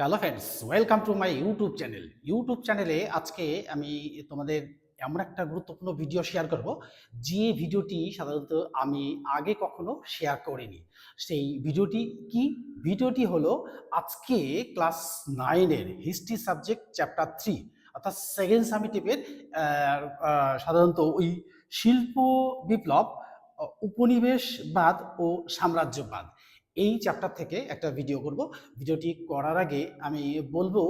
Hello friends, welcome to my YouTube channel. YouTube চ্যানেলে আজকে আমি তোমাদের এমন একটা গুরুত্বপূর্ণ ভিডিও শেয়ার করব, যে ভিডিওটি সাধারণত আমি আগে কখনো শেয়ার করিনি। সেই ভিডিওটি কি? ভিডিওটি হলো আজকে ক্লাস 9-এর হিস্ট্রি সাবজেক্ট চ্যাপ্টার 3 অর্থাৎ সেকেন্ড সামিটিভের সাধারণত ওই শিল্প বিপ্লব, উপনিবেশবাদ ও সাম্রাজ্যবাদ এই চ্যাপ্টার থেকে একটা ভিডিও করব। ভিডিওটি করার আগে আমি বলবো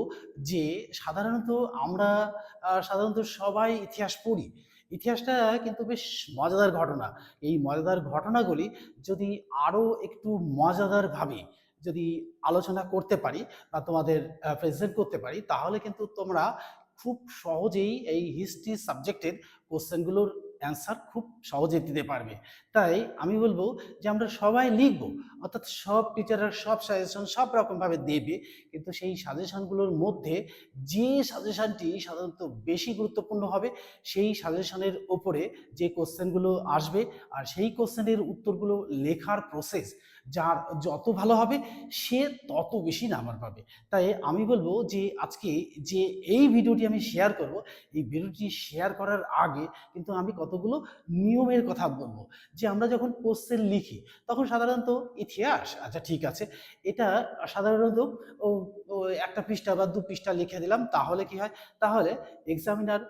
যে সাধারণত আমরা সাধারণত সবাই ইতিহাস পড়ি। ইতিহাসটা কিন্তু বেশ মজাদার ঘটনা। এই মজাদার ঘটনাগুলি যদি আরও একটু মজাদারভাবে যদি আলোচনা করতে পারি বা তোমাদের প্রেজেন্ট করতে পারি, তাহলে কিন্তু তোমরা খুব সহজেই এই হিস্ট্রি সাবজেক্টের কোশ্চেনগুলোর অ্যান্সার খুব সহজে দিতে পারবে। তাই আমি বলবো যে আমরা সবাই লিখব, অর্থাৎ সব টিচাররা সব সাজেশন সব রকমভাবে দেবে, কিন্তু সেই সাজেশনগুলোর মধ্যে যে সাজেশনটি সাধারণত বেশি গুরুত্বপূর্ণ হবে সেই সাজেশনের ওপরে যে কোশ্চেনগুলো আসবে আর সেই কোশ্চেনের উত্তরগুলো লেখার প্রসেস যার যত ভালো হবে সে তত বেশি নাম্বার পাবে। তাই আমি বলবো যে আজকে যে এই ভিডিওটি আমি শেয়ার করব, এই ভিডিওটি শেয়ার করার আগে কিন্তু আমি কতগুলো নিয়মের কথা বলবো। যে আমরা যখন কোশ্চেন লিখি তখন সাধারণত ইতিহাস, আচ্ছা ঠিক আছে, এটা সাধারণত ও ও একটা পৃষ্ঠা বা দু পৃষ্ঠা লিখে দিলাম, তাহলে কি হয়? তাহলে এক্সামিনার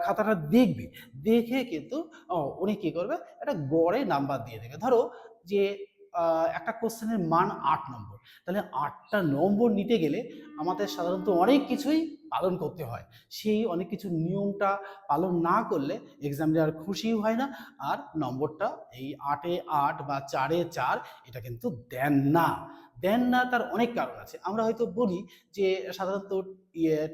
খাতাটা দেখবে, দেখে কিন্তু উনি কি করবে, একটা গড়ে নাম্বার দিয়ে দেবে। ধরো যে একটা কোশ্চেনের মান 8 নম্বর, তাহলে 8টা নম্বর নিতে গেলে আমাদের সাধারণত অনেক কিছুই পালন করতে হয়। সেই অনেক কিছু নিয়মটা পালন না করলে এক্সামিনার খুশিও হয় না, আর নম্বরটা এই 8-এ 8 বা 4-এ 4 এটা কিন্তু দেন না। তার অনেক কারণ আছে। আমরা হয়তো বলি যে সাধারণত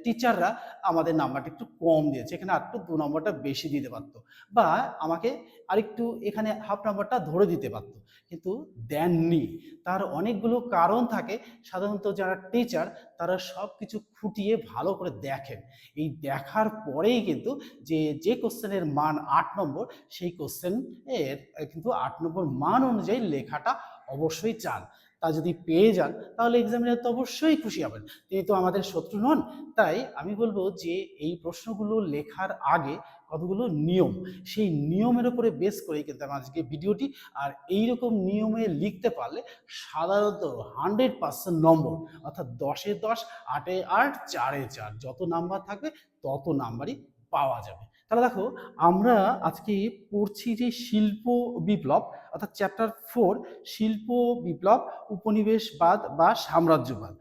টিচাররা আমাদের নাম্বারটা একটু কম দিয়েছে, এখানে আরেকটু 2 নম্বরটা বেশি দিতে পারতো, বা আমাকে আরেকটু এখানে হাফ নাম্বারটা ধরে দিতে পারতো, কিন্তু দেননি। তার অনেকগুলো কারণ থাকে। সাধারণত যারা টিচার তারা সব কিছু খুঁটিয়ে ভালো করে দেখেন। এই দেখার পরেই কিন্তু যে কোশ্চেনের মান 8 নম্বর, সেই কোশ্চেন এর কিন্তু 8 নম্বর মান অনুযায়ী লেখাটা অবশ্যই চান। তা যদি পেয়ে যান তাহলে এক্সামিনার তো অবশ্যই খুশি হবেন, তিনি তো আমাদের শত্রু নন। তাই আমি বলবো যে এই প্রশ্নগুলো লেখার আগে কতগুলো নিয়ম, সেই নিয়মের উপরে বেস করেই কিন্তু আমার আজকে ভিডিওটি। আর এইরকম নিয়মে লিখতে পারলে সাধারণত 100% নম্বর, অর্থাৎ 10-এ 10, 8-এ 8, 4-এ 4 যত নাম্বার থাকবে তত নাম্বারই পাওয়া যাবে। তাহলে দেখো, আমরা আজকে পড়ছি যে শিল্প বিপ্লব, অর্থাৎ চ্যাপ্টার 4 শিল্প বিপ্লব, উপনিবেশবাদ বা সাম্রাজ্যবাদ।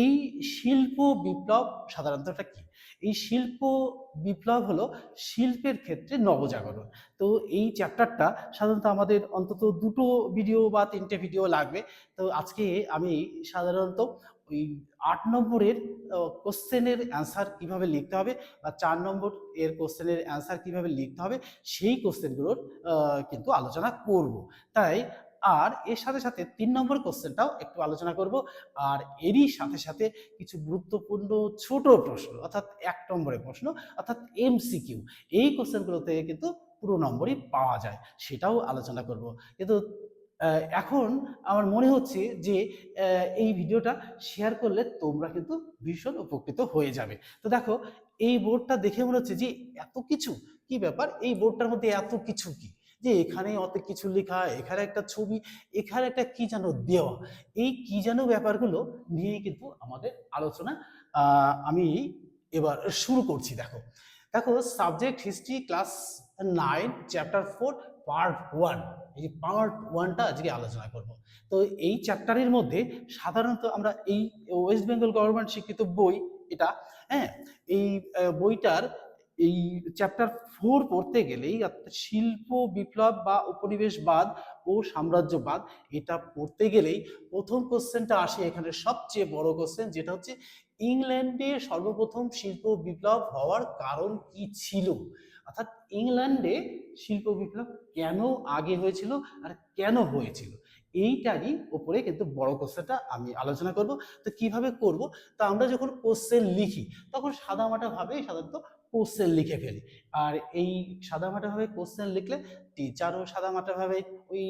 এই শিল্প বিপ্লব সাধারণত কি? এই শিল্প বিপ্লব হলো শিল্পের ক্ষেত্রে নবজাগরণ। তো এই চ্যাপ্টারটা সাধারণত আমাদের অন্তত 2টো ভিডিও বা 3টে ভিডিও লাগবে। তো আজকে আমি সাধারণত ওই 8 নম্বরের কোশ্চেনের অ্যান্সার কিভাবে লিখতে হবে বা 4 নম্বর এর কোশ্চেনের অ্যান্সার কিভাবে লিখতে হবে সেই কোশ্চেনগুলোর কিন্তু আলোচনা করব। তাই আর এর সাথে সাথে 3 নম্বর কোশ্চেনটাও একটু আলোচনা করব। আর এরই সাথে সাথে কিছু গুরুত্বপূর্ণ ছোট প্রশ্ন, অর্থাৎ 1 নম্বরের প্রশ্ন, অর্থাৎ এমসিকিউ, এই কোশ্চেনগুলো থেকে কিন্তু পুরো নম্বরই পাওয়া যায়, সেটাও আলোচনা করব। কিন্তু এখন আমার মনে হচ্ছে যে এই ভিডিওটা শেয়ার করলে তোমরা কিন্তু ভীষণ উপকৃত হয়ে যাবে। তো দেখো, এই বোর্ডটা দেখে মনে হচ্ছে যে এত কিছু, কি ব্যাপার এই বোর্ডটার মধ্যে এত কিছু কি, যে এখানে অত কিছু লেখা, এখানে একটা ছবি, এখানে একটা কি যেন দেওয়া, এই কি যেন ব্যাপারগুলো নিয়েই কিন্তু আমাদের আলোচনা আমি এবার শুরু করছি। দেখো দেখো subject history class 9 chapter 4 part 1, এই পার্ট 1টা আজকে আলোচনা করব। তো এই চ্যাপ্টারের মধ্যে সাধারণত আমরা এই ওয়েস্ট বেঙ্গল গভর্নমেন্ট স্বীকৃত বই এটা, হ্যাঁ, এই বইটার এই চ্যাপ্টার 4 পড়তে গেলেই শিল্প বিপ্লব বা উপনিবেশবাদ ও সাম্রাজ্যবাদ এটা পড়তে গেলেই প্রথম কোশ্চেনটা আসে এখানে, সবচেয়ে বড় কোশ্চেন, যেটা হচ্ছে ইংল্যান্ডে সর্বপ্রথম শিল্প বিপ্লব হওয়ার কারণ কি ছিল, অর্থাৎ ইংল্যান্ডে শিল্প বিপ্লব কেন আগে হয়েছিল আর কেন হয়েছিল, এইটারই উপরে কিন্তু বড় কোশ্চেনটা আমি আলোচনা করব। তো কিভাবে করব? তো আমরা যখন কোশ্চেন লিখি তখন সাদামাটা ভাবে সাধারণত কোশ্চেন লিখে ফেলি। আর এই সাদামাটাভাবে কোশ্চেন লিখলে টিচারও সাদামাটাভাবে ওই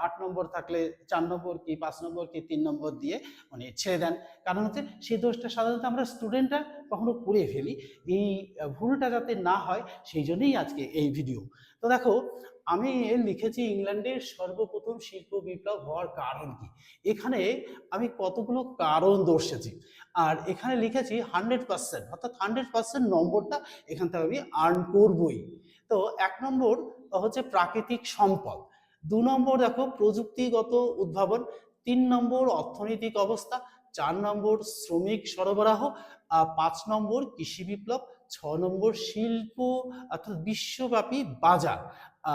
8 নম্বর থাকলে 4 নম্বর কি 5 নম্বর কি 3 নম্বর দিয়ে মানে ছেড়ে দেন। কারণ হচ্ছে সেই দোষটা সাধারণত আমরা স্টুডেন্টরা কখনো করে ফেলি। এই ভুলটা যাতে না হয় সেই জন্যই আজকে এই ভিডিও। তো দেখো, আমি লিখেছি ইংল্যান্ডের সর্বপ্রথম শিল্প বিপ্লব হওয়ার কারণ কি। এখানে আমি কতগুলো কারণ দর্শেছি, আর এখানে লিখেছি 100%, অর্থাৎ 100% নম্বরটা এখান থেকে আমি আর্ন করবই। তো 1 নম্বর হচ্ছে প্রাকৃতিক সম্পদ, 2 নম্বর দেখো প্রযুক্তিগত উদ্ভাবন, 3 নম্বর অর্থনৈতিক অবস্থা, 4 নম্বর শ্রমিক সরবরাহ, 5 নম্বর কৃষি বিপ্লব, 6 নম্বর শিল্প অর্থাৎ বিশ্বব্যাপী বাজার,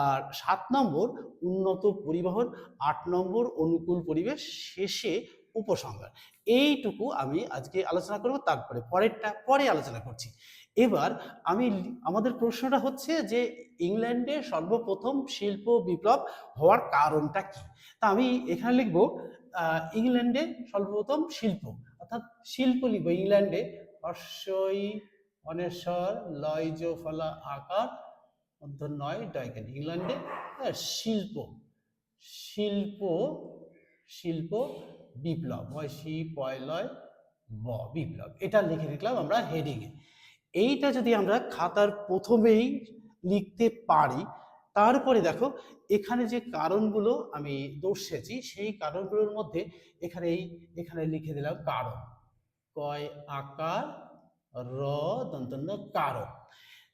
আর 7 নম্বর উন্নত পরিবহন, 8 নম্বর অনুকূল পরিবেশ, শেষে উপসংহার। এইটুকু আমি আজকে আলোচনা করব, তারপরে পরেরটা পরে আলোচনা করছি। এবার আমাদের প্রশ্নটা হচ্ছে যে ইংল্যান্ডে সর্বপ্রথম শিল্প বিপ্লব হওয়ার কারণটা কি। তা আমি এখানে লিখবো ইংল্যান্ডে সর্বপ্রথম শিল্প, অর্থাৎ শিল্প লিখবো ইংল্যান্ডে হর্ষই অনেশ্বর লয়জ ফলা আকার মধ্য নয় ডয়কেন। ইংল্যান্ডে শিল্প শিল্প শিল্প বিপ্লব বয়সী পয়লয় বিপ্লব, এটা লিখে রাখলাম আমরা হেডিংয়ে। এইটা যদি আমরা খাতার প্রথমেই লিখতে পারি, তারপরে দেখো এখানে যে কারণগুলো আমি দর্শেছি সেই কারণগুলোর মধ্যে এখানে লিখে দিলাম কারণ, কয় আকার র দন্তন্য কারণ।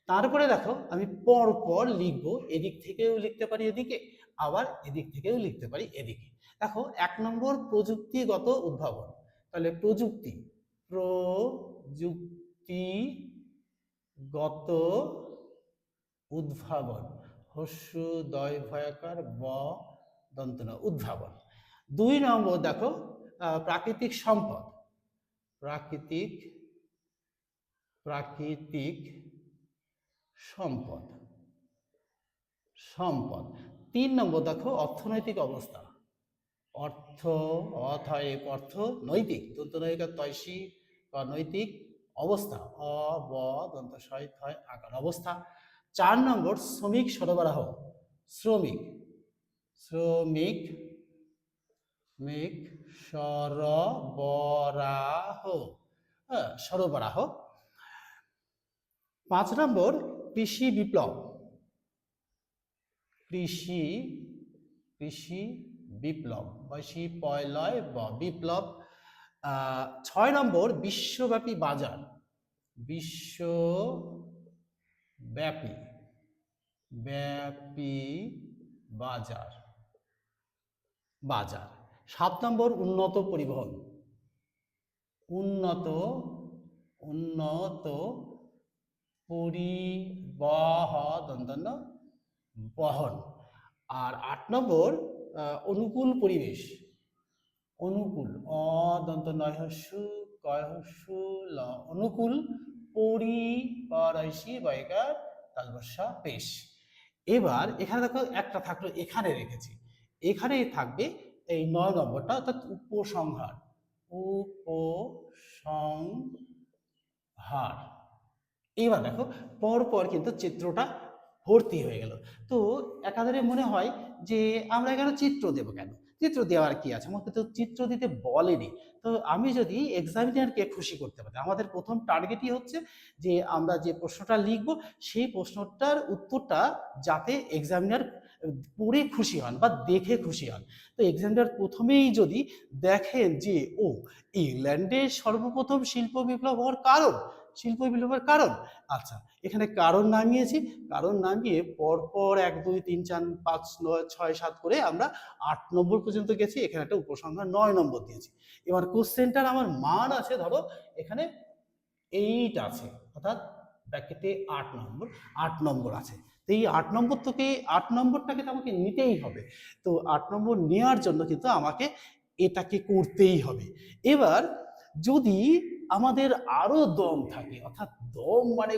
তারপরে দেখো আমি পর পর লিখবো, এদিক থেকেও লিখতে পারি এদিকে, আবার এদিক থেকেও লিখতে পারি এদিকে। দেখো 1 নম্বর প্রযুক্তিগত উদ্ভাবন, তাহলে প্রযুক্তিগত উদ্ভাবন হস্যু দয় ভয়াকার ব দন্তন উদ্ভাবন। 2 নম্বর দেখো প্রাকৃতিক সম্পদ, প্রাকৃতিক সম্পদ। 3 নম্বর দেখো অর্থনৈতিক অবস্থা, অর্থনৈতিক দন্তনয়িকা তয়সী নৈতিক অবস্থা আকার অবস্থা। 4 নম্বর শ্রমিক সরবরাহ, শ্রমিক সরবরাহ। 5 নম্বর কৃষি বিপ্লব, বয়সী পয়লয় বিপ্লব। 6 নম্বর বিশ্বব্যাপী বাজার, বাজার। 7 নম্বর উন্নত পরিবহন, উন্নত বহন। আর 8 নম্বর অনুকূল পরিবেশ, অনুকূল অনুকূল পেশ। এবার এখানে দেখো একটা থাকলো, এখানে রেখেছি, এখানে থাকবে এই 9 নম্বরটা, অর্থাৎ উপসংহার। এবার দেখো পরপর কিন্তু চিত্রটা ভর্তি হয়ে গেল। তো একাধারে মনে হয় যে আমরা এখানে চিত্র দেবো কেন, চিত্র দেওয়ার কি আছে, আমাকে তো চিত্র দিতে বলেনি। তো আমি যদি এক্সামিনারকে খুশি করতে পারি, আমাদের প্রথম টার্গেটই হচ্ছে যে আমরা যে প্রশ্নটা লিখব সেই প্রশ্নটার উত্তরটা যাতে এক্সামিনার পড়ে খুশি হন বা দেখে খুশি হন। তো এক্সামিনার প্রথমেই যদি দেখেন যে ও ইংল্যান্ডে সর্বপ্রথম শিল্প বিপ্লব হওয়ার কারণ, আচ্ছা এখানে কারণ নামিয়েছি, কারণ নামিয়ে পরপর 1 2 3 4 5 9 6 7 করে আমরা 8 নম্বর পর্যন্ত গেছি। এখানে একটা উপসংহার 9 নম্বর দিয়েছি। এবার কোশ্চেনটার আমার মান আছে, ধরো এখানে 8 আছে, অর্থাৎ ব্র্যাকেটে 8 নম্বর আছে। তো এই 8 নম্বরটাকে তো আমাকে নিতেই হবে। তো 8 নম্বর নেওয়ার জন্য কিন্তু আমাকে এটাকে করতেই হবে। এবার যদি আমাদের আরো দম থাকে, অর্থাৎ দম মানে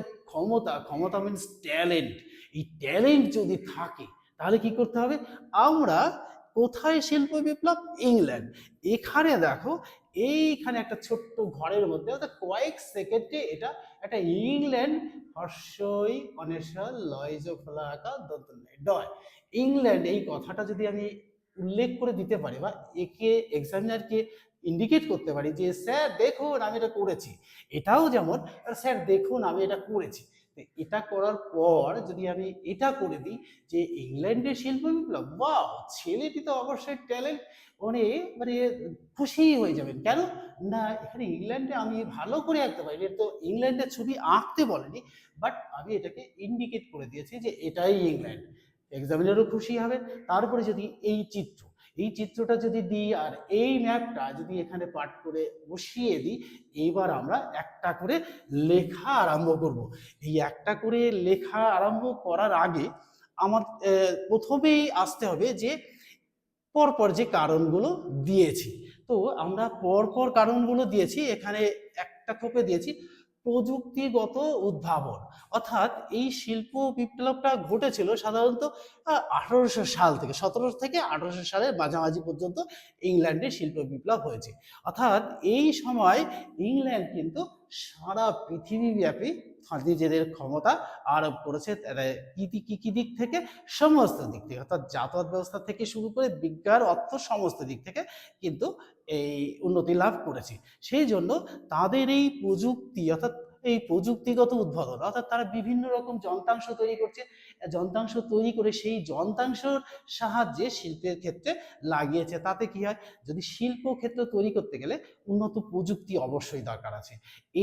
ক্ষমতা মিনস ট্যালেন্ট, এই ট্যালেন্ট যদি থাকে তাহলে কি করতে হবে, আমরা কোথায় শিল্প বিপ্লব? ইংল্যান্ড। এখানে দেখো, এইখানে একটা ছোট্ট ঘরের মধ্যে অর্থাৎ কয়েক সেকেন্ডে এটা একটা ইংল্যান্ড, হর্ষই অনেশ্বর লয়জ ফলা আঁকা দন্ত ডয়, ইংল্যান্ড এই কথাটা যদি আমি উল্লেখ করে দিতে পারি বা একে এক্সামিনারকে ইন্ডিকেট করতে পারি যে স্যার দেখুন আমি এটা করেছি, এটাও যেমন স্যার দেখুন আমি এটা করেছি, এটা করার পর যদি আমি এটা করে দিই যে ইংল্যান্ডের শিল্প বিপ্লব, বাহ ছেলেটি তো অবশ্যই ট্যালেন্ট, উনি মানে খুশি হয়ে যাবেন। কেন না, এখানে ইংল্যান্ডে আমি ভালো করে আঁকতে পারি, এটা তো ইংল্যান্ডের ছবি আঁকতে বলেনি, বাট আমি এটাকে ইন্ডিকেট করে দিয়েছি যে এটাই ইংল্যান্ড, এক্সামিনারও খুশি হবে। তারপরে যদি এই চিত্রটা যদি দিই আর এই ম্যাপটা যদি এখানে পাঠ করে বসিয়ে দিই, এইবার আমরা একটা করে লেখা আরম্ভ করব। এই একটা করে লেখা আরম্ভ করার আগে আমার প্রথমেই আসতে হবে যে পরপর যে কারণগুলো দিয়েছি, তো আমরা পরপর কারণগুলো দিয়েছি, এখানে একটা খোপে দিয়েছি প্রযুক্তিগত উদ্ভাবন, অর্থাৎ এই শিল্প বিপ্লবটা ঘটেছিল সাধারণত 1800 সাল থেকে, 1700 থেকে 1800 সালের মাঝামাঝি পর্যন্ত ইংল্যান্ডে শিল্প বিপ্লব হয়েছে। অর্থাৎ এই সময় ইংল্যান্ড কিন্তু সারা পৃথিবীব্যাপী নিজেদের ক্ষমতা আরোপ করেছে, কি দিক থেকে? সমস্ত দিক থেকে, অর্থাৎ যাতায়াত ব্যবস্থা থেকে শুরু করে বিজ্ঞান অর্থ সমস্ত দিক থেকে কিন্তু এই উন্নতি লাভ করেছে। সেই জন্য তাদের এই প্রযুক্তি অর্থাৎ এই প্রযুক্তিগত উদ্ভাবন, অর্থাৎ তারা বিভিন্ন রকম যন্ত্রাংশ তৈরি করছে, যন্ত্রাংশ তৈরি করে সেই যন্ত্রাংশের সাহায্যে শিল্পের ক্ষেত্রে লাগিয়েছে। তাতে কি হয়, যদি শিল্প ক্ষেত্র তৈরি করতে গেলে উন্নত প্রযুক্তি অবশ্যই দরকার আছে।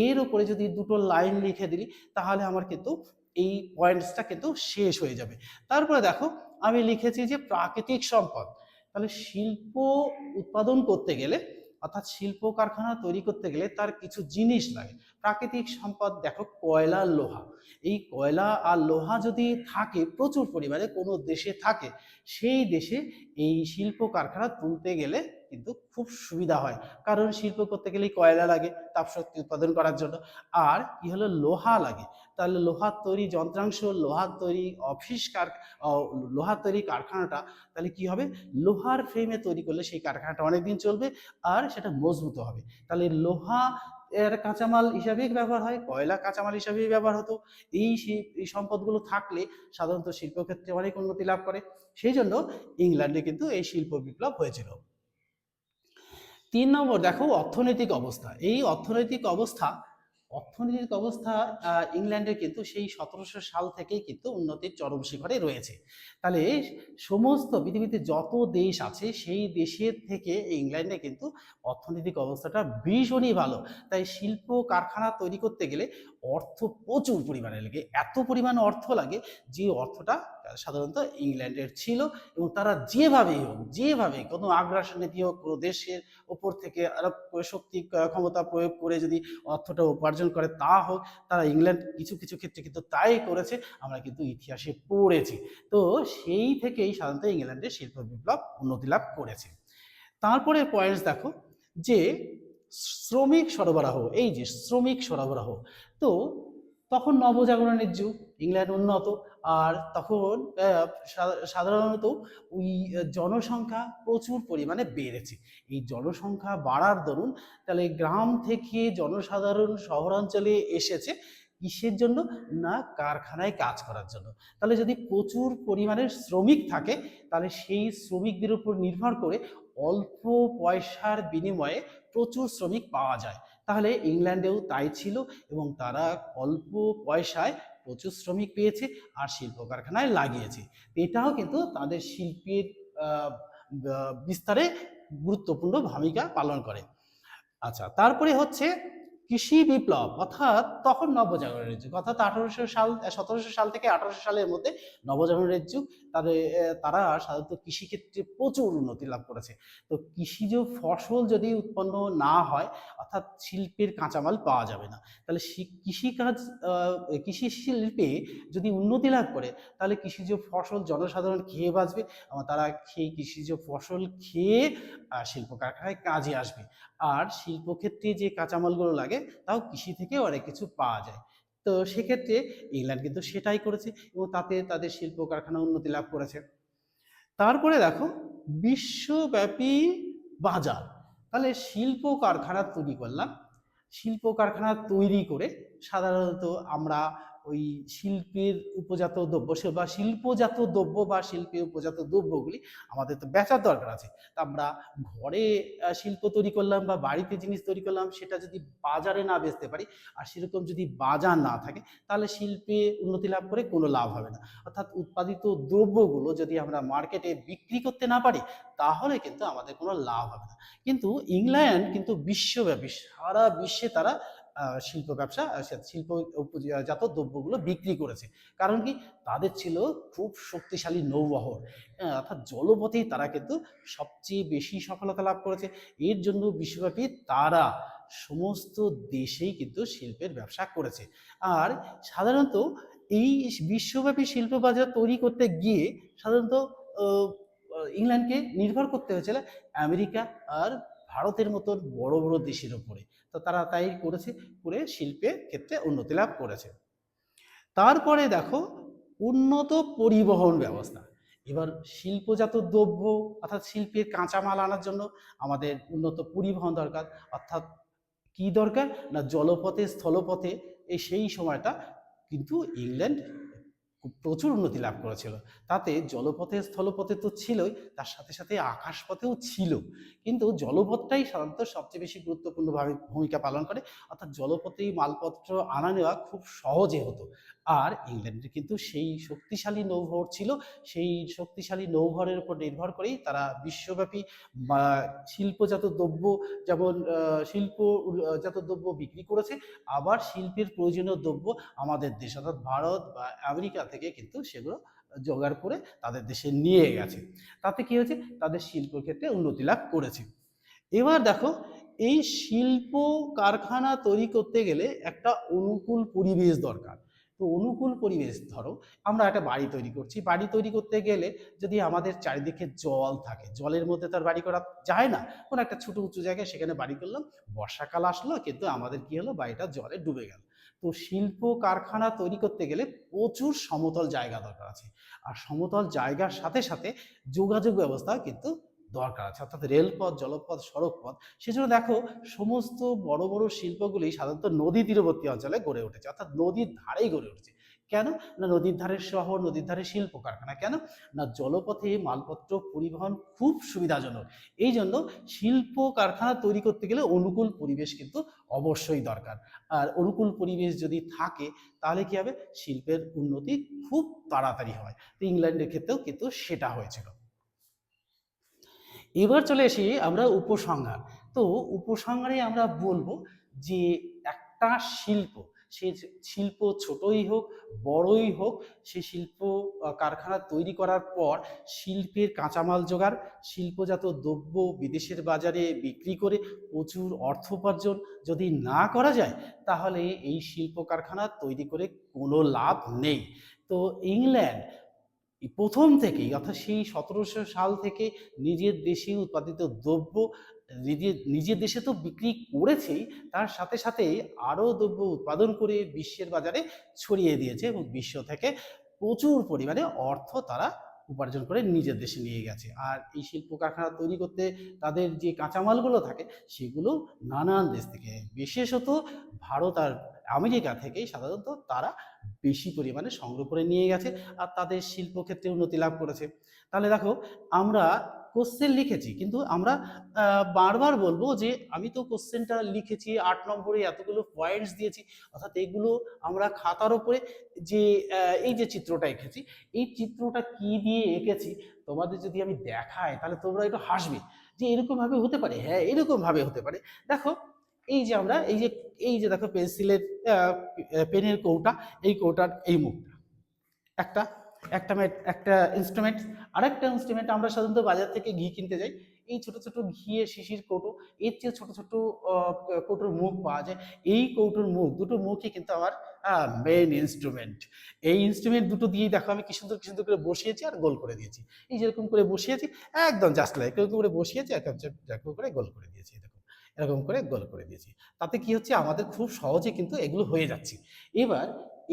এর উপরে যদি দুটো লাইন লিখে দিই তাহলে আমার কিন্তু এই পয়েন্টসটা কিন্তু শেষ হয়ে যাবে। তারপরে দেখো আমি লিখেছি যে প্রাকৃতিক সম্পদ, তাহলে শিল্প উৎপাদন করতে গেলে অর্থাৎ শিল্প কারখানা তৈরি করতে গেলে তার কিছু জিনিস লাগে। প্রাকৃতিক সম্পদ দেখো কয়লা, লোহা, এই কয়লা আর লোহা যদি থাকে প্রচুর পরিমাণে কোনো দেশে থাকে, সেই দেশে এই শিল্প কারখানা তুলতে গেলে কিন্তু খুব সুবিধা হয়, কারণ শিল্প করতে গেলেই কয়লা লাগে তাপশক্তি উৎপাদন করার জন্য, আর কি হলো লোহা লাগে। তাহলে লোহার তৈরি যন্ত্রাংশ, লোহার তৈরি লোহার তৈরি কারখানাটা তাহলে কি হবে, লোহার ফ্রেমে তৈরি করলে সেই কারখানাটা অনেকদিন চলবে আর সেটা মজবুত হবে। তাহলে লোহা এর কাঁচামাল হিসাবেই ব্যবহার হয়, কয়লা কাঁচামাল হিসাবেই ব্যবহার হতো। এই সম্পদগুলো থাকলে সাধারণত শিল্পক্ষেত্রে অনেক উন্নতি লাভ করে। সেই জন্য ইংল্যান্ডে কিন্তু এই শিল্প বিপ্লব হয়েছিল। 3 নম্বর দেখো অর্থনৈতিক অবস্থা। এই অর্থনৈতিক অবস্থা ইংল্যান্ডের কিন্তু সেই 1700 সাল থেকেই কিন্তু উন্নতির চরম শিখরে রয়েছে। তাহলে সমস্ত পৃথিবীতে যত দেশ আছে সেই দেশের থেকে ইংল্যান্ডে কিন্তু অর্থনৈতিক অবস্থাটা ভীষণই ভালো। তাই শিল্প কারখানা তৈরি করতে গেলে অর্থ প্রচুর পরিমাণে লাগে, এত পরিমাণ অর্থ লাগে যে অর্থটা সাধারণত ইংল্যান্ডের ছিল, এবং তারা যেভাবে কোনো আগ্রাসন নীতি হোক, কোনো দেশের ওপর থেকে আরব শক্তি ক্ষমতা প্রয়োগ করে যদি অর্থটা উপার্জন করে তা হোক, তারা ইংল্যান্ড কিছু কিছু ক্ষেত্রে কিন্তু তাই করেছে, আমরা কিন্তু ইতিহাসে পড়েছি। তো সেই থেকেই সাধারণত ইংল্যান্ডের শিল্প বিপ্লব উন্নতি লাভ করেছে। তারপরে পয়েন্টস দেখো যে শ্রমিক সরবরাহ, এই যে শ্রমিক সরবরাহ, তো তখন নবজাগরণের যুগ, ইংল্যান্ড উন্নত, আর তখন সাধারণত ওই জনসংখ্যা প্রচুর পরিমাণে বেড়েছে। এই জনসংখ্যা বাড়ার দরুন তাহলে গ্রাম থেকে জনসাধারণ শহরাঞ্চলে এসেছে কিসের জন্য? না কারখানায় কাজ করার জন্য। তাহলে যদি প্রচুর পরিমাণের শ্রমিক থাকে তাহলে সেই শ্রমিকদের উপর নির্ভর করে অল্প পয়সার বিনিময়ে প্রচুর শ্রমিক পাওয়া যায়। তাহলে ইংল্যান্ডেও তাই ছিল, এবং তারা অল্প পয়সায় প্রচুর শ্রমিক পেয়েছে আর শিল্প কারখানায় লাগিয়েছে। এটাও কিন্তু তাদের শিল্পের বিস্তারে গুরুত্বপূর্ণ ভূমিকা পালন করে। আচ্ছা, তারপরে হচ্ছে কৃষি বিপ্লব, অর্থাৎ তখন নবজাগরণের যুগ, অর্থাৎ 1700 সাল থেকে 1800 সালের মধ্যে নবজাগরণের যুগ। তারা সাধারণত কৃষিক্ষেত্রে প্রচুর উন্নতি লাভ করেছে। তো কৃষিজ ফসল যদি উৎপন্ন না হয় অর্থাৎ শিল্পের কাঁচামাল পাওয়া যাবে না। তাহলে কৃষিকাজ কৃষি শিল্পে যদি উন্নতি লাভ করে তাহলে কৃষিজ ফসল জনসাধারণ খেয়ে বাঁচবে, এবং তারা সেই কৃষিজ ফসল খেয়ে শিল্প কারখানায় কাজে আসবে। আর শিল্পক্ষেত্রে যে কাঁচামালগুলো লাগে তাও কৃষি থেকে অনেক কিছু পাওয়া যায়। তো সেক্ষেত্রে ইংল্যান্ড কিন্তু সেটাই করেছে, এবং তাতে তাদের শিল্প কারখানা উন্নতি লাভ করেছে। তারপরে দেখো বিশ্বব্যাপী বাজার। তাহলে শিল্প কারখানা তৈরি করলাম, শিল্প কারখানা তৈরি করে সাধারণত আমরা ওই শিল্পের উপজাত দ্রব্য বা শিল্পজাত দ্রব্য বা শিল্পের উপজাত দ্রব্যগুলি আমাদের তো বেচার দরকার আছে। তা আমরা ঘরে শিল্প তৈরি করলাম বা বাড়িতে জিনিস তৈরি করলাম, সেটা যদি বাজারে না বেচতে পারি আর সেরকম যদি বাজার না থাকে, তাহলে শিল্পে উন্নতি লাভ করে কোনো লাভ হবে না। অর্থাৎ উৎপাদিত দ্রব্যগুলো যদি আমরা মার্কেটে বিক্রি করতে না পারি, তাহলে কিন্তু আমাদের কোনো লাভ হবে না। কিন্তু ইংল্যান্ড কিন্তু বিশ্বব্যাপী সারা বিশ্বে তারা শিল্প ব্যবসা শিল্পজাত দ্রব্যগুলো বিক্রি করেছে। কারণ কি, তাদের ছিল খুব শক্তিশালী নৌবহর, অর্থাৎ জলপথেই তারা কিন্তু সবচেয়ে বেশি সফলতা লাভ করেছে। এর জন্য বিশ্বব্যাপী তারা সমস্ত দেশেই কিন্তু শিল্পের ব্যবসা করেছে। আর সাধারণত এই বিশ্বব্যাপী শিল্প বাজার তৈরি করতে গিয়ে সাধারণত ইংল্যান্ডকে নির্ভর করতে হয়েছিল আমেরিকা আর ভারতের মতন বড় বড় দেশের উপরে। তো তারা তাই করেছে, করে শিল্পের ক্ষেত্রে উন্নতি লাভ করেছে। তারপরে দেখো উন্নত পরিবহন ব্যবস্থা। এবার শিল্পজাত দ্রব্য অর্থাৎ শিল্পের কাঁচামাল আনার জন্য আমাদের উন্নত পরিবহন দরকার। অর্থাৎ কি দরকার না, জলপথে স্থলপথে সেই সময়টা কিন্তু ইংল্যান্ড প্রচুর উন্নতি লাভ করেছিল। তাতে জলপথে স্থলপথে তো ছিলই, তার সাথে সাথে আকাশপথেও ছিল। কিন্তু জলপথটাই সাধারণত সবচেয়ে বেশি গুরুত্বপূর্ণভাবে ভূমিকা পালন করে। অর্থাৎ জলপথেই মালপত্র আনা নেওয়া খুব সহজে হতো। আর ইংল্যান্ডের কিন্তু সেই শক্তিশালী নৌবহর ছিল। সেই শক্তিশালী নৌবহরের উপর নির্ভর করেই তারা বিশ্বব্যাপী শিল্পজাত দ্রব্য, যেমন শিল্পজাত দ্রব্য বিক্রি করেছে, আবার শিল্পের প্রয়োজনীয় দ্রব্য আমাদের দেশ অর্থাৎ ভারত বা আমেরিকা থেকে কিন্তু সেগুলো জোগাড় করে তাদের দেশে নিয়ে গেছে। তাতে কি হয়েছে, তাদের শিল্প ক্ষেত্রে উন্নতি লাভ করেছে। এবার দেখো, এই শিল্প কারখানা তৈরি করতে গেলে একটা অনুকূল পরিবেশ দরকার। তো অনুকূল পরিবেশ, ধরো আমরা একটা বাড়ি তৈরি করছি, বাড়ি তৈরি করতে গেলে যদি আমাদের চারিদিকে জল থাকে, জলের মধ্যে তার বাড়ি করা যায় না। কোনো একটা ছোট উঁচু জায়গায় সেখানে বাড়ি করলাম, বর্ষাকাল আসলো কিন্তু আমাদের কি হলো, বাড়িটা জলে ডুবে গেল। তো শিল্প কারখানা তৈরি করতে গেলে প্রচুর সমতল জায়গা দরকার আছে। আর সমতল জায়গার সাথে সাথে যোগাযোগ ব্যবস্থা কিন্তু দরকার আছে, অর্থাৎ রেলপথ, জলপথ, সড়কপথ। সেজন্য দেখো সমস্ত বড় বড় শিল্পগুলি সাধারণত নদী তীরবর্তী অঞ্চলে গড়ে উঠেছে, অর্থাৎ নদীর ধারেই গড়ে উঠেছে। কেন না, নদীর ধারের শহর, নদীর ধারে শিল্প কারখানা। কেন না, জলপথে মালপত্র পরিবহন খুব সুবিধাজনক। এই জন্য শিল্প কারখানা তৈরি করতে গেলে অনুকূল পরিবেশ কিন্তু অবশ্যই দরকার। আর অনুকূল পরিবেশ যদি থাকে, তাহলে কি হবে, শিল্পের উন্নতি খুব তাড়াতাড়ি হয়। তো ইংল্যান্ডের ক্ষেত্রেও কিন্তু সেটা হয়েছিল। এবার চলে আসি আমরা উপসংহার। তো উপসংহারে আমরা বলবো যে একটা শিল্প, সে শিল্প ছোটই হোক বড়ই হোক, সে শিল্প কারখানা তৈরি করার পর শিল্পের কাঁচামাল জোগাড়, শিল্পজাত দ্রব্য বিদেশের বাজারে বিক্রি করে প্রচুর অর্থ উপার্জন যদি না করা যায়, তাহলে এই শিল্প কারখানা তৈরি করে কোনো লাভ নেই। তো ইংল্যান্ড প্রথম থেকেই, অর্থাৎ সেই 1700 সাল থেকে নিজের দেশে উৎপাদিত দ্রব্য নিজের দেশে তো বিক্রি করেছেই, তার সাথে সাথে আরও দ্রব্য উৎপাদন করে বিশ্বের বাজারে ছড়িয়ে দিয়েছে এবং বিশ্ব থেকে প্রচুর পরিমাণে অর্থ তারা উপার্জন করে নিজের দেশে নিয়ে গেছে। আর এই শিল্প কারখানা তৈরি করতে তাদের যে কাঁচামালগুলো থাকে, সেগুলো নানান দেশ থেকে, বিশেষত ভারত আর আমেরিকা থেকেই সাধারণত তারা বেশি পরিমাণে সংগ্রহ করে নিয়ে গেছে আর তাদের শিল্পক্ষেত্রে উন্নতি লাভ করেছে। তাহলে দেখো, আমরা কোশ্চেন লিখেছি, কিন্তু আমরা বারবার বলবো যে আমি তো কোশ্চেনটা লিখেছি 8 নম্বরে, এতগুলো পয়েন্টস দিয়েছি, অর্থাৎ এগুলো আমরা খাতার উপরে যে এই যে চিত্রটা এঁকেছি, এই চিত্রটা কি দিয়ে এঁকেছি তোমাদের যদি আমি দেখাই, তাহলে তোমরা একটু হাসবে যে এরকম ভাবে হতে পারে। হ্যাঁ, এরকম ভাবে হতে পারে। দেখো, এই যে আমরা এই যে দেখো পেন্সিলের পেনের কৌটা, এই কৌটার এই মুখটা একটা একটা একটা ইনস্ট্রুমেন্ট। আরেকটা ইনস্ট্রুমেন্ট, আমরা সাধারণত বাজার থেকে ঘি কিনতে যাই, এই ছোট ছোট ঘিয়ের শিশির কৌটো, এর চেয়ে ছোট ছোট কৌটোর মুখ পাওয়া যায়। এই কৌটোর মুখ, দুটো মুখই কিন্তু আমার মেইন ইনস্ট্রুমেন্ট। এই ইনস্ট্রুমেন্ট দুটো দিয়েই দেখো আমি কি সুন্দর কি সুন্দর করে বসিয়েছি আর গোল করে দিয়েছি। এই যেরকম করে বসিয়েছি, একদম জাস্ট লাইক এরকম করে বসিয়েছি, এরকম করে গোল করে দিয়েছি, দেখো এরকম করে গোল করে দিয়েছি। তাতে কি হচ্ছে, আমাদের খুব সহজে কিন্তু এগুলো হয়ে যাচ্ছে। এবার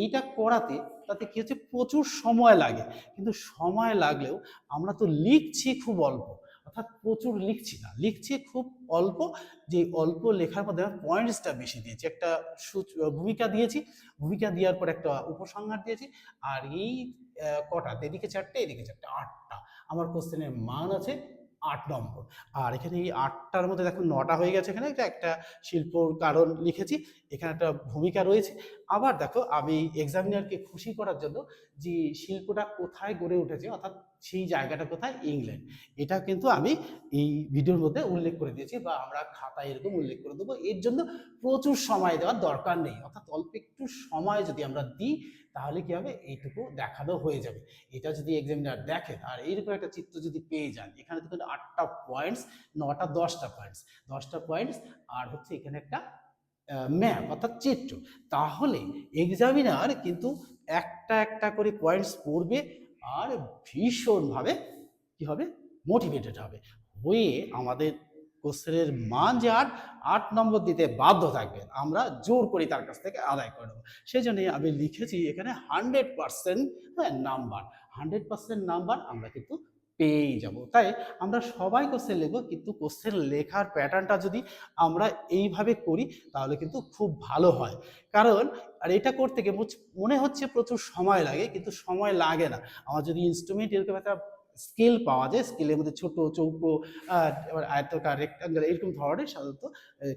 এইটা করাতে তাতে কি হচ্ছে, প্রচুর সময় লাগে, কিন্তু সময় লাগলেও আমরা তো লিখছি খুব অল্প, অর্থাৎ প্রচুর লিখছি না, লিখছি খুব অল্প। যে অল্প লেখার মধ্যে পয়েন্টসটা বেশি দিয়েছি, একটা ভূমিকা দিয়েছি, ভূমিকা দেওয়ার পর একটা উপসংহার দিয়েছি। আর এই কটা, এদিকে চারটে এদিকে চারটে, 8টা আমার কোশ্চেনের মান আছে 8 নম্বর। আর এখানে এই 8টার মধ্যে দেখুন 9টা হয়ে গেছে। এখানে একটা শিল্পর কারণ লিখেছি, এখানে একটা ভূমিকা রয়েছে। আবার দেখো আমি এক্সামিনারকে খুশি করার জন্য যে শিল্পটা কোথায় গড়ে উঠেছে, অর্থাৎ সেই জায়গাটা কোথায়, ইংল্যান্ড, এটা কিন্তু আমি এই ভিডিওর মধ্যে উল্লেখ করে দিয়েছি, বা আমরা খাতায় এরকম উল্লেখ করে দেবো। এর জন্য প্রচুর সময় দেওয়ার দরকার নেই, অর্থাৎ অল্প একটু সময় যদি আমরা দিই তাহলে কি হবে, এইটুকু দেখানো হয়ে যাবে। এটা যদি এক্সামিনার দেখেন আর এইরকম একটা চিত্র যদি পেয়ে যান, এখানে দেখুন 8টা পয়েন্টস, 9টা 10টা পয়েন্টস, 10টা পয়েন্টস, আর হচ্ছে এখানে একটা ম্যাপ অর্থাৎ চিত্র, তাহলে এক্সামিনার কিন্তু একটা একটা করে পয়েন্টস পড়বে আর ভীষণভাবে কি হবে, মোটিভেটেড হবে, হয়ে আমাদের কোশ্চেনের মান যে 8 নম্বর দিতে বাধ্য থাকবেন, আমরা জোর করি তার কাছ থেকে আদায় করে নেবো। সেই জন্যই আমি লিখেছি এখানে 100% নাম্বার, 100% নাম্বার আমরা কিন্তু পেয়েই যাব। তাই আমরা সবাই কোশ্চেন লিখবো, কিন্তু কোশ্চেন লেখার প্যাটার্নটা যদি আমরা এইভাবে করি তাহলে কিন্তু খুব ভালো হয়। কারণ আর এটা করতে গিয়ে মনে হচ্ছে প্রচুর সময় লাগে, কিন্তু সময় লাগে না। আমার যদি ইনস্ট্রুমেন্ট এরকম একটা স্কেল পাওয়া যায়, স্কেলের মধ্যে ছোট, চৌকো, আয়তাকার, রেক্টাঙ্গেল এরকম ধরনের সাধারণত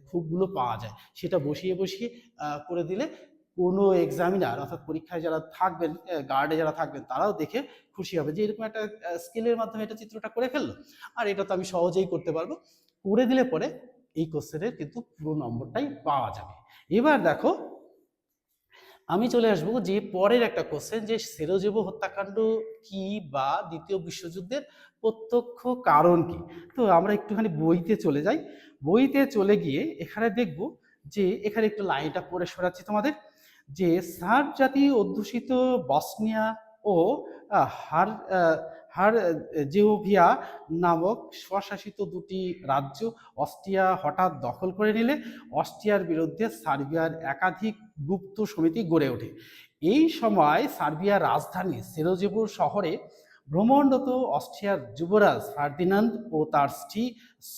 খুবগুলো পাওয়া যায়, সেটা বসিয়ে বসিয়ে করে দিলে কোনো এক্সামিনার অর্থাৎ পরীক্ষায় যারা থাকবেন, গার্ডে যারা থাকবেন, তারাও দেখে খুশি হবে যে এরকম একটা স্কেলের মাধ্যমে এটা চিত্রটা করে ফেললো। আর এটা তো আমি সহজেই করতে পারবো। করে দিলে পরে এই কোশ্চেনের কিন্তু পুরো নম্বরটাই পাওয়া যাবে। এবার দেখো আমি চলে আসবো যে পরের একটা কোশ্চেন, যে সেরোজেভো হত্যাকাণ্ড কি বা দ্বিতীয় বিশ্বযুদ্ধের প্রত্যক্ষ কারণ কি। তো আমরা একটুখানি বইতে চলে যাই। বইতে চলে গিয়ে এখানে দেখব যে এখানে একটু লাইনটা পড়ে শোনাচ্ছি তোমাদের, যে সার্ব জাতি অধ্যুষিত বসনিয়া ও হার হারজেগোভিনা নামক স্বশাসিত দুটি রাজ্য অস্ট্রিয়া হঠাৎ দখল করে নিলে অস্ট্রিয়ার বিরুদ্ধে সার্বিয়ার একাধিক গুপ্ত সমিতি গড়ে ওঠে। এই সময় সার্বিয়ার রাজধানী সেরাজেভো শহরে ভ্রমণরত অস্ট্রিয়ার যুবরাজ ফার্দিনান্দ ও তার স্ত্রী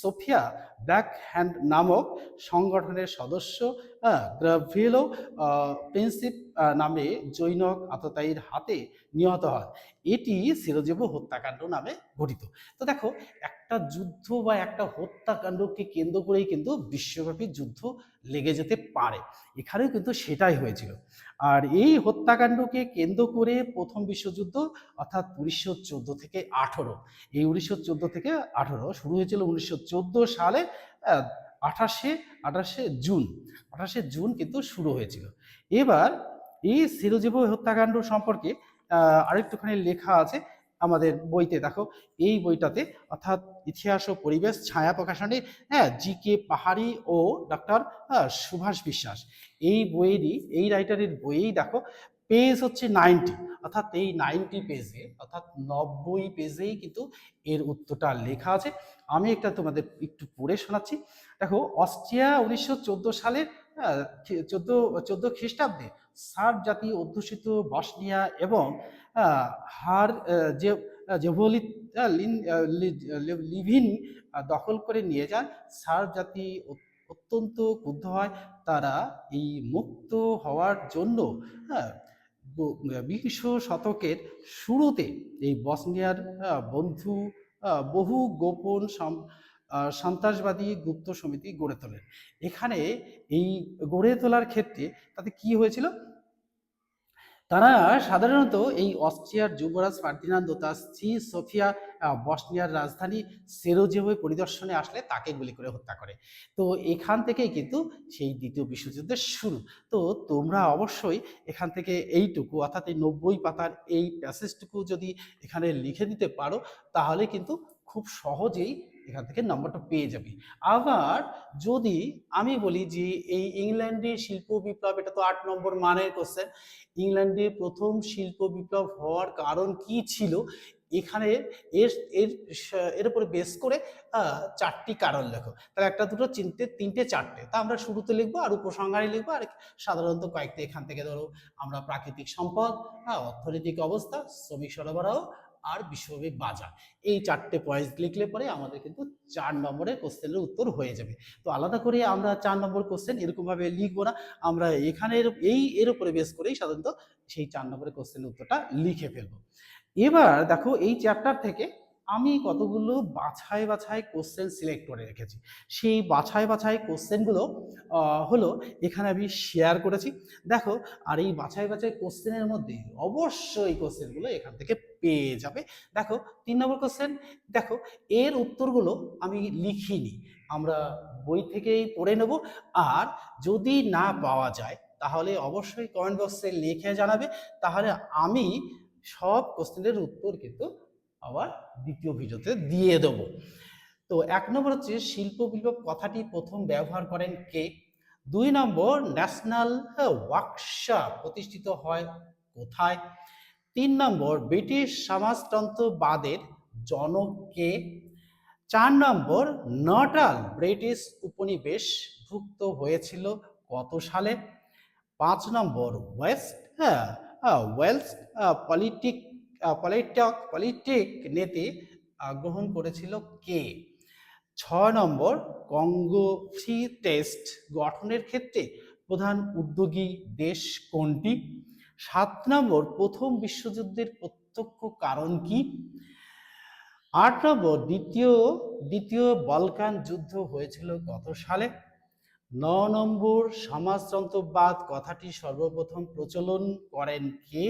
সোফিয়া ব্ল্যাকহ্যান্ড নামক সংগঠনের সদস্য গ্রাভিলো প্রিন্সিপ নামে জৈনক আততায়ীর হাতে নিহত হয়। এটি সেরাজেভো হত্যাকাণ্ড নামে গঠিত। তো দেখো, একটা যুদ্ধ বা একটা হত্যাকাণ্ডকে কেন্দ্র করেই কিন্তু বিশ্বব্যাপী যুদ্ধ লেগে যেতে পারে, এখানেও কিন্তু সেটাই হয়েছিল। আর এই হত্যাকাণ্ডকে কেন্দ্র করে প্রথম বিশ্বযুদ্ধ অর্থাৎ 1914 থেকে 18, এই 1914 থেকে 18 শুরু হয়েছিল 1914 সালে 28শে জুন কিন্তু শুরু হয়েছিল। এবার এই সেরোজেভো হত্যাকাণ্ড সম্পর্কে আরেকটুখানি লেখা আছে আমাদের বইতে। দেখো এই বইটাতে, অর্থাৎ ইতিহাস ও পরিবেশ ছায়া প্রকাশনী, জি.কে. পাহাড়ি ও ডক্টর সুভাষ বিশ্বাস, এই বইয়েরই, এই রাইটারের বইয়েই দেখো পেজ হচ্ছে 90, অর্থাৎ এই 90 পেজে, অর্থাৎ 90 পেজেই কিন্তু এর উত্তরটা লেখা আছে। আমি একটা তোমাদের একটু পড়ে শোনাচ্ছি। দেখো, অস্ট্রিয়া 1914 সালে 14 খ্রিস্টাব্দে সার্ব জাতি অধ্যুষিত বসনিয়া এবং হার যে লিভিন দখল করে নিয়ে যান। সার্ব জাতি অত্যন্ত ক্রুদ্ধ হয়। তারা এই মুক্ত হওয়ার জন্য, হ্যাঁ, 20 শতকের শুরুতে এই বসনিয়ার বন্ধু বহু গোপন সন্ত্রাসবাদী গুপ্ত সমিতি গড়ে তোলেন। এখানে এই গড়ে তোলার ক্ষেত্রে তাতে কি হয়েছিল, তারা সাধারণত এই অস্ট্রিয়ার যুবরাজ ফার্দিনান্দ ও তার স্ত্রী সোফিয়া বসনিয়ার রাজধানী সেরোজেভোয় পরিদর্শনে আসলে তাকে গুলি করে হত্যা করে। তো এখান থেকেই কিন্তু সেই দ্বিতীয় বিশ্বযুদ্ধের শুরু। তো তোমরা অবশ্যই এখান থেকে এইটুকু, অর্থাৎ এই 90 পাতার এই প্যাসেজটুকু যদি এখানে লিখে দিতে পারো তাহলে কিন্তু খুব সহজেই এখান থেকে নম্বরটা পেয়ে যাবে। আবার যদি আমি বলি যে এই ইংল্যান্ডের শিল্প বিপ্লব, এটা তো 8 নম্বর মানের কোশ্চেন, ইংল্যান্ডে প্রথম শিল্প বিপ্লব হওয়ার কারণ কি ছিল, এখানে এর এর এর উপরে বেস করে 4টি কারণ লেখো। তাহলে একটা, দুটো, তিনটে, চারটে, তা আমরা শুরুতে লিখবো আর উপসংহারে লিখবো। আর সাধারণত কয়েকটা এখান থেকে ধরো আমরা প্রাকৃতিক সম্পদ, অর্থনৈতিক অবস্থা, শ্রমিক সরবরাহ আর বিশ্বব্যাপী বাজার। এই 4টে পয়েন্ট লিখলে পরে আমাদের কিন্তু 4 নম্বরের কোশ্চেনের উত্তর হয়ে যাবে। তো আলাদা করে আমরা 4 নম্বর কোশ্চেন এরকমভাবে লিখবো না, আমরা এখানের এর উপরে বেস করেই সাধারণত সেই 4 নম্বরের কোশ্চেনের উত্তরটা লিখে ফেলবো। এবার দেখো এই চ্যাপ্টার থেকে আমি কতগুলো বাছাই কোশ্চেন সিলেক্ট করে রেখেছি। সেই বাছাই কোশ্চেনগুলো হলো এখানে আমি শেয়ার করেছি। দেখো, আর এই বাছাই কোশ্চেনের মধ্যে অবশ্যই কোশ্চেনগুলো এখান থেকে পেয়ে যাবে। দেখো 3 নম্বর কোশ্চেন, দেখো এর উত্তরগুলো আমি লিখিনি, আমরা বই থেকেই পড়ে নেব। আর যদি না পাওয়া যায় তাহলে অবশ্যই কমেন্ট বক্সে লিখে জানাবে, তাহলে আমি সব কোশ্চেনের উত্তর কিন্তু আবার দ্বিতীয় ভিডিওতে দিয়ে দেব। তো 1 নম্বর হচ্ছে শিল্প বিপ্লব কথাটি প্রথম ব্যবহার করেন কে? 2 নম্বর ন্যাশনাল ওয়ার্কশপ প্রতিষ্ঠিত হয় কোথায়? 3 নম্বর ব্রিটিশ সমাজতন্ত্রবাদের জনক কে? 4 নম্বর নটাল ব্রিটিশ উপনিবেশভুক্ত হয়েছিল কত সালে? 5 নম্বর ওয়েলস পলিটিক নীতি গ্রহণ করেছিল কে? 6 নম্বর কঙ্গো ফ্রি টেস্ট গঠনের ক্ষেত্রে প্রধান উদ্যোগী দেশ কোনটি? 7 নম্বর প্রথম বিশ্বযুদ্ধের প্রত্যক্ষ কারণ কি? 8 নম্বর দ্বিতীয় বলকান যুদ্ধ হয়েছিল কত সালে? 9 নম্বর সমাজতন্ত্রবাদ কথাটি সর্বপ্রথম প্রচলন করেন কে?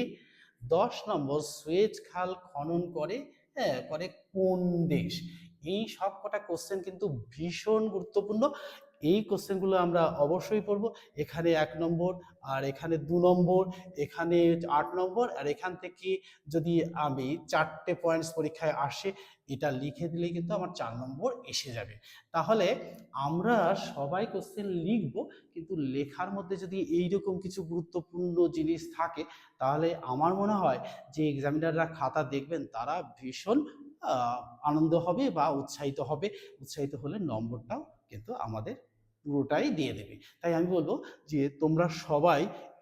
10 নম্বর সুয়েজ খাল খনন করে কোন দেশ? এই সব কটা কোশ্চেন কিন্তু ভীষণ গুরুত্বপূর্ণ। এই কোশ্চেনগুলো আমরা অবশ্যই পড়বো। এখানে 1 নম্বর, আর এখানে 2 নম্বর, এখানে 8 নম্বর, আর এখান থেকে যদি আমি 4টে পয়েন্টস পরীক্ষায় আসে, এটা লিখে দিলেই কিন্তু আমার 4 নম্বর এসে যাবে। তাহলে আমরা সবাই কোশ্চেন লিখবো, কিন্তু লেখার মধ্যে যদি এইরকম কিছু গুরুত্বপূর্ণ জিনিস থাকে, তাহলে আমার মনে হয় যে এক্সামিনাররা খাতা দেখবেন তারা ভীষণ আনন্দ হবে বা উৎসাহিত হবে। উৎসাহিত হলে নম্বরটাও কিন্তু আমাদের পুরোটাই দিয়ে দেবে। তাই আমি বলবো যে তোমরা সবাই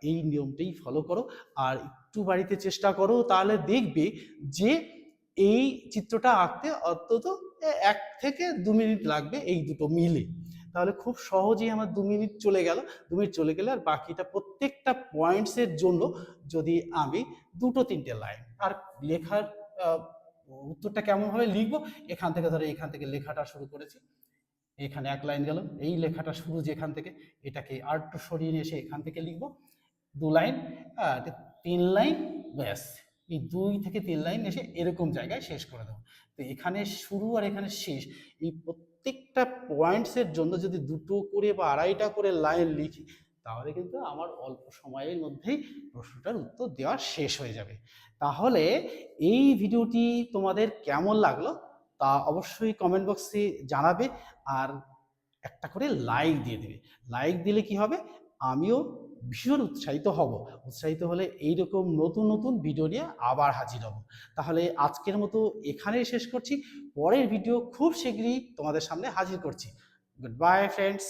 এই নিয়মটাই ফলো করো, আর একটু বাড়িতে চেষ্টা করো, তাহলে দেখবে যে এই চিত্রটা আঁকতে অন্তত 1 থেকে 2 মিনিট লাগবে এই দুটো মিলে। তাহলে খুব সহজেই আমার 2 মিনিট চলে গেল। 2 মিনিট চলে গেলে আর বাকিটা প্রত্যেকটা পয়েন্টসের জন্য যদি আমি 2-3টে লাইন আর লেখার উত্তরটা কেমনভাবে লিখবো, এখান থেকে ধরো এখান থেকে লেখাটা শুরু করেছি, এখানে 1 লাইন গেল, এই লেখাটা শুরু যেখান থেকে, এটাকে আর একটু সরিয়ে নিয়ে এসে এখান থেকে লিখবো 2 লাইন, 3 লাইন, ব্যাস এই 2 থেকে 3 লাইন এসে এরকম জায়গায় শেষ করে দেবো। তো এখানে শুরু আর এখানে শেষ, এই প্রত্যেকটা পয়েন্টসের জন্য যদি 2টো করে বা 2.5টা করে লাইন লিখি, তাহলে কিন্তু আমার অল্প সময়ের মধ্যেই প্রশ্নটার উত্তর দেওয়া শেষ হয়ে যাবে। তাহলে এই ভিডিওটি তোমাদের কেমন লাগলো তা অবশ্যই কমেন্ট বক্সে জানাবে, আর একটা করে লাইক দিয়ে দেবে। লাইক দিলে কি হবে, আমিও ভীষণ উৎসাহিত হব। উৎসাহিত হলে এইরকম নতুন নতুন ভিডিও নিয়ে আবার হাজির হব। তাহলে আজকের মতো এখানেই শেষ করছি, পরের ভিডিও খুব শীঘ্রই তোমাদের সামনে হাজির করছি। Good bye friends.